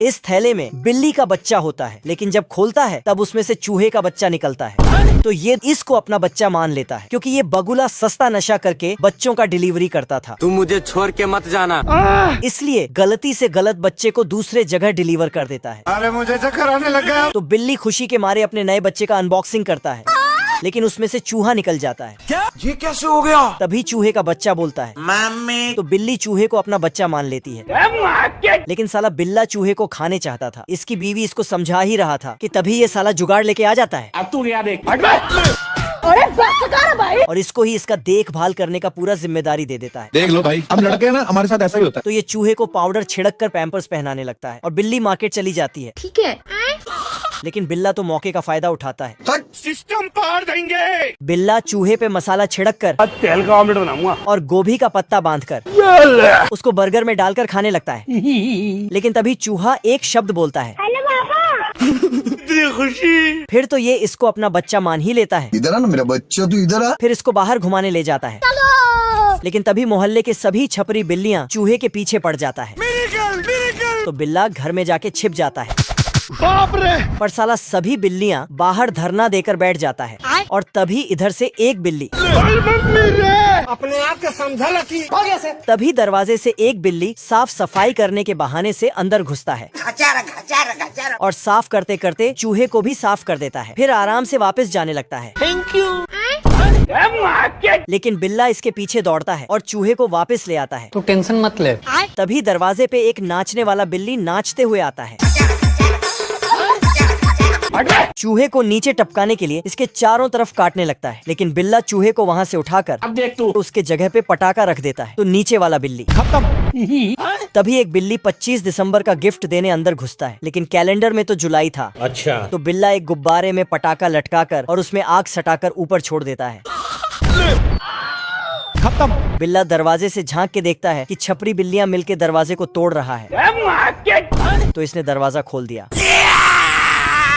इस थैले में बिल्ली का बच्चा होता है, लेकिन जब खोलता है तब उसमें से चूहे का बच्चा निकलता है। तो ये इसको अपना बच्चा मान लेता है, क्योंकि ये बगुला सस्ता नशा करके बच्चों का डिलीवरी करता था। तुम मुझे छोड़ के मत जाना। इसलिए गलती से गलत बच्चे को दूसरे जगह डिलीवर कर देता है। अरे मुझे चक्कर आने लगा। तो बिल्ली खुशी के मारे अपने नए बच्चे का अनबॉक्सिंग करता है, लेकिन उसमें से चूहा निकल जाता है। क्या? ये कैसे हो गया? तभी चूहे का बच्चा बोलता है मम्मी। तो बिल्ली चूहे को अपना बच्चा मान लेती है। लेकिन साला बिल्ला चूहे को खाने चाहता था। इसकी बीवी इसको समझा ही रहा था कि तभी ये साला जुगाड़ लेके आ जाता है। अब तू क्या देख। अरे बस कर भाई। और इसको ही इसका देखभाल करने का पूरा जिम्मेदारी दे देता है। देख लो भाई, हम लड़के हैं ना, हमारे साथ ऐसा ही होता है। तो ये चूहे को पाउडर छिड़क कर पैम्पर्स पहनाने लगता है और बिल्ली मार्केट चली जाती है। ठीक है। लेकिन बिल्ला तो मौके का फायदा उठाता है। सिस्टम पार देंगे। बिल्ला चूहे पे मसाला छिड़क कर तेल का ऑमलेट बनाऊंगा और गोभी का पत्ता बांधकर उसको बर्गर में डालकर खाने लगता है। लेकिन तभी चूहा एक शब्द बोलता है, हेलो पापा। इतनी खुशी। फिर तो ये इसको अपना बच्चा मान ही लेता है। इधर आ ना मेरा बच्चा, तू इधर आ। फिर इसको बाहर घुमाने ले जाता है। लेकिन तभी मोहल्ले के सभी छपरी बिल्लियां चूहे के पीछे पड़ जाता है। तो बिल्ला घर में जाके छिप जाता है। बाप रे। पर साला सभी बिल्लियां बाहर धरना देकर बैठ जाता है। और तभी इधर से एक बिल्ली अपने आप के समझा लकी। तभी दरवाजे से एक बिल्ली साफ सफाई करने के बहाने से अंदर घुसता है और साफ करते करते चूहे को भी साफ कर देता है। फिर आराम से वापस जाने लगता है। Thank you. लेकिन बिल्ला इसके पीछे दौड़ता है और चूहे को वापस ले आता है। तो टेंशन मत ले। तभी दरवाजे पे एक नाचने वाला बिल्ली नाचते हुए आता है। चूहे को नीचे टपकाने के लिए इसके चारों तरफ काटने लगता है, लेकिन बिल्ला चूहे को वहाँ से उठाकर अब देख तू। उसके जगह पे पटाखा रख देता है। तो नीचे वाला बिल्ली खत्म। तभी एक बिल्ली 25 दिसंबर का गिफ्ट देने अंदर घुसता है, लेकिन कैलेंडर में तो जुलाई था। अच्छा। तो बिल्ला एक गुब्बारे में पटाखा लटकाकर और उसमें आग सटाकर ऊपर छोड़ देता है। खत्म। बिल्ला दरवाजे से झांक के देखता है कि छपरी बिल्लियां मिलके दरवाजे को तोड़ रहा है। तो इसने दरवाजा खोल दिया।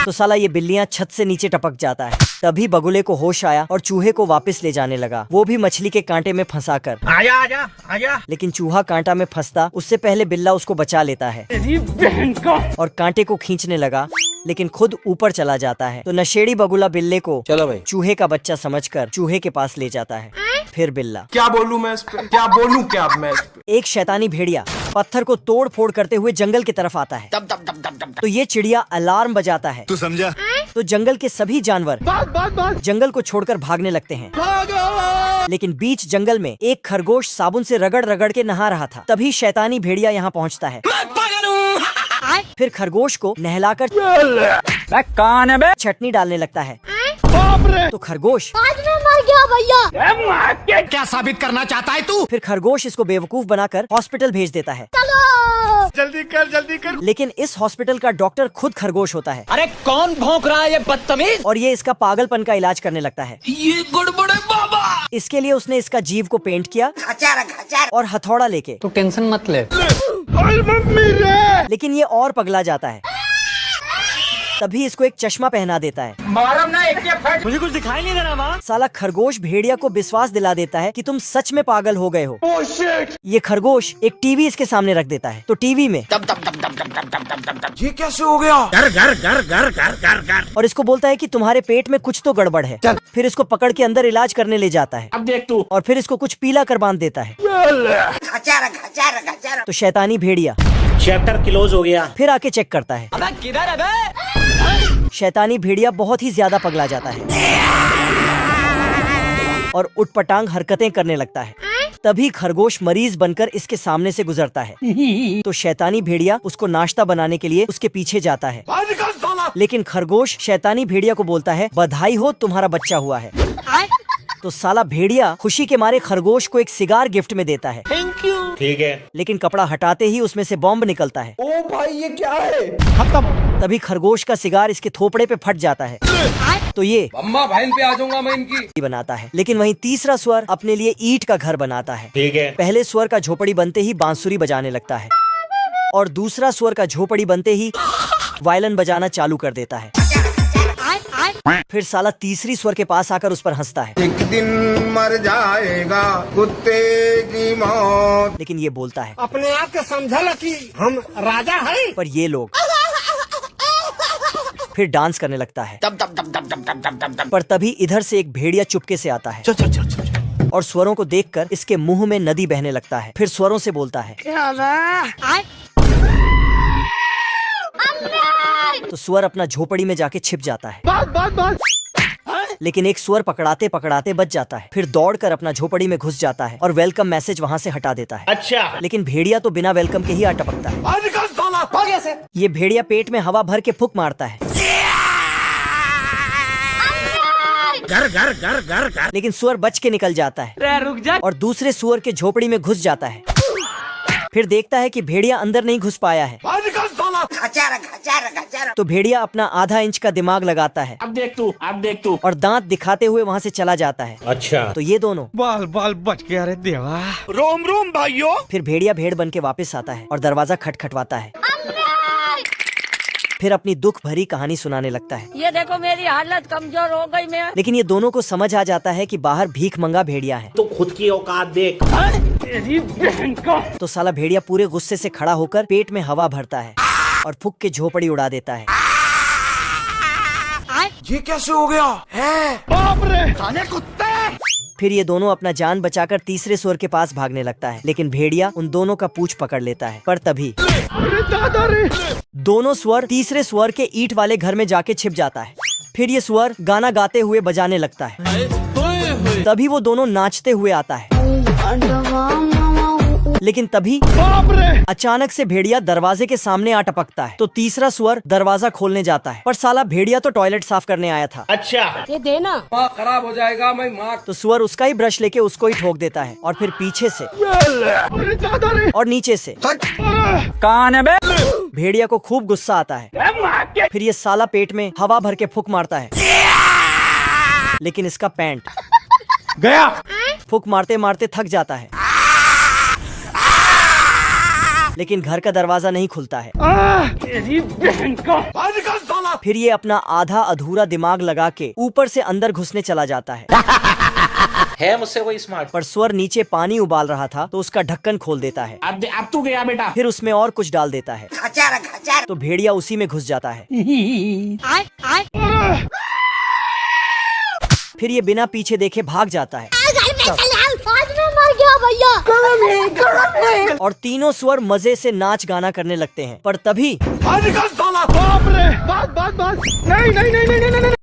तो साला ये बिल्लियां छत से नीचे टपक जाता है। तभी बगुले को होश आया और चूहे को वापस ले जाने लगा, वो भी मछली के कांटे में फंसा कर। आजा आजा आजा। लेकिन चूहा कांटा में फंसता उससे पहले बिल्ला उसको बचा लेता है तेरी बहन का। और कांटे को खींचने लगा, लेकिन खुद ऊपर चला जाता है। तो नशेड़ी बगुला बिल्ले को चलो भाई। चूहे का बच्चा समझकर चूहे के पास ले जाता है। फिर बिल्ला क्या बोलूं मैं इस पे? क्या बोलूं क्या मैं इस पे? एक शैतानी भेड़िया पत्थर को तोड़ फोड़ करते हुए जंगल की तरफ आता है। तो ये चिड़िया अलार्म बजाता है। तू समझा? तो जंगल के सभी जानवर जंगल को छोड़कर भागने लगते हैं। लेकिन बीच जंगल में एक खरगोश साबुन से रगड़ रगड़ के नहा रहा था। तभी शैतानी भेड़िया यहाँ पहुँचता है। फिर खरगोश को नहलाकर कौन है बे? चटनी डालने लगता है। बाप रे। तो खरगोश आज मैं मर गया भैया। क्या साबित करना चाहता है तू? फिर खरगोश इसको बेवकूफ बनाकर हॉस्पिटल भेज देता है। जल्दी कर जल्दी कर। लेकिन इस हॉस्पिटल का डॉक्टर खुद खरगोश होता है अरे कौन भौंक रहा है ये बदतमीज? और ये इसका पागलपन का इलाज करने लगता है। ये गड़बड़ है बाबा। इसके लिए उसने इसका जीव को पेंट किया और हथौड़ा लेके। तो टेंशन मत ले। मम्मी रे। लेकिन ये और पगला जाता है। तभी इसको एक चश्मा पहना देता है। मारम ना एक के फट। मुझे कुछ दिखाई नहीं दे रहा माँ। साला खरगोश भेड़िया को विश्वास दिला देता है कि तुम सच में पागल हो गए हो। ये खरगोश एक टीवी इसके सामने रख देता है। तो टीवी में ये कैसे हो गया? घर घर घर घर घर घर घर। और इसको बोलता है कि तुम्हारे पेट में कुछ तो गड़बड़ है। फिर इसको पकड़ के अंदर इलाज करने ले जाता है अब देख तू। और फिर इसको कुछ पीला कर बांध देता है। तो शैतानी भेड़िया चैप्टर क्लोज हो गया। फिर आके चेक करता है। अबे किधर है बे? शैतानी भेड़िया बहुत ही ज्यादा पगला जाता है और उटपटांग हरकतें करने लगता है। तभी खरगोश मरीज बनकर इसके सामने से गुजरता है। तो शैतानी भेड़िया उसको नाश्ता बनाने के लिए उसके पीछे जाता है। लेकिन खरगोश शैतानी भेड़िया को बोलता है, बधाई हो तुम्हारा बच्चा हुआ है। तो साला भेड़िया खुशी के मारे खरगोश को एक सिगार गिफ्ट में देता है। Thank you. ठीक है। लेकिन कपड़ा हटाते ही उसमें से बॉम्ब निकलता है। ओ भाई ये क्या है? खत्म। तभी खरगोश का सिगार इसके थोपड़े पे फट जाता है। तो ये अम्मा बहन पे आ जाऊंगा मैं इनकी। बनाता है। लेकिन वहीं तीसरा स्वर अपने लिए ईंट का घर बनाता है। ठीक है। पहले स्वर का झोपड़ी बनते ही बांसुरी बजाने लगता है और दूसरा स्वर का झोपड़ी बनते ही वायलिन बजाना चालू कर देता है। फिर साला तीसरी स्वर के पास आकर उस पर हंसता है, एक दिन मर जाएगा कुत्ते की मौत। लेकिन ये बोलता है, अपने आप के समझल कि हम राजा है। पर ये लोग फिर डांस करने लगता है। पर तभी इधर से एक भेड़िया चुपके से आता है और स्वरों को देखकर इसके मुंह में नदी बहने लगता है। फिर स्वरों से बोलता है, तो स्वर अपना झोपड़ी में जाके छिप जाता है। लेकिन एक स्वर पकड़ाते पकड़ाते बच जाता है। फिर दौड़कर अपना झोपड़ी में घुस जाता है और वेलकम मैसेज वहाँ से हटा देता है। अच्छा, लेकिन भेड़िया तो बिना वेलकम के ही आ टपकता है। ये भेड़िया पेट में हवा भर के फूंक मारता है। घर। लेकिन सुअर बच के निकल जाता है रुक जा। और दूसरे सुअर के झोपड़ी में घुस जाता है। फिर देखता है कि भेड़िया अंदर नहीं घुस पाया है। तो भेड़िया अपना आधा इंच का दिमाग लगाता है। अब देख तू। और दांत दिखाते हुए वहाँ से चला जाता है। अच्छा, तो ये दोनों बाल बच गया रे देवा। रोम भाइयों। फिर भेड़िया भेड़ बन के वापस आता है और दरवाजा खटखटवाता है। फिर अपनी दुख भरी कहानी सुनाने लगता है। ये देखो मेरी हालत कमजोर हो गई मैं। लेकिन ये दोनों को समझ आ जाता है कि बाहर भीख मंगा भेड़िया है। तो खुद की औकात देख। तेरी बहन का। तो साला भेड़िया पूरे गुस्से से खड़ा होकर पेट में हवा भरता है और फूंक के झोपड़ी उड़ा देता है। ये कैसे हो गया है? बाप रे, खाने कुत्ते। फिर ये दोनों अपना जान बचाकर तीसरे सुअर के पास भागने लगता है। लेकिन भेड़िया उन दोनों का पूंछ पकड़ लेता है। पर तभी अरे दादा रे। दोनों सुअर तीसरे सुअर के ईंट वाले घर में जाके छिप जाता है। फिर ये सुअर गाना गाते हुए बजाने लगता है। तभी वो दोनों नाचते हुए आता है। लेकिन तभी बाप रे। अचानक से भेड़िया दरवाजे के सामने आ टपकता है। तो तीसरा सुअर दरवाजा खोलने जाता है। पर साला भेड़िया तो टॉयलेट साफ करने आया था। अच्छा, ये देना। माँ खराब हो जाएगा, मैं माँ। तो सुअर उसका ही ब्रश लेके उसको ही ठोक देता है और फिर पीछे से अरे दादा रे। और नीचे से। कौन है बे? भेड़िया को खूब गुस्सा आता है। फिर ये साला पेट में हवा भर के फूंक मारता है। लेकिन इसका पैंट गया। फूंक मारते मारते थक जाता है। लेकिन घर का दरवाजा नहीं खुलता है। तेरी बहन का। फिर ये अपना आधा अधूरा दिमाग लगा के ऊपर से अंदर घुसने चला जाता है मुझसे कोई स्मार्ट। पर स्वर नीचे पानी उबाल रहा था तो उसका ढक्कन खोल देता है। अब तू गया बेटा। फिर उसमें और कुछ डाल देता है। तो भेड़िया उसी में घुस जाता है। फिर ये बिना पीछे देखे भाग जाता है आज मैं मर गया भैया। और तीनों स्वर मजे से नाच गाना करने लगते हैं। पर तभी बाप रे। बात। नहीं।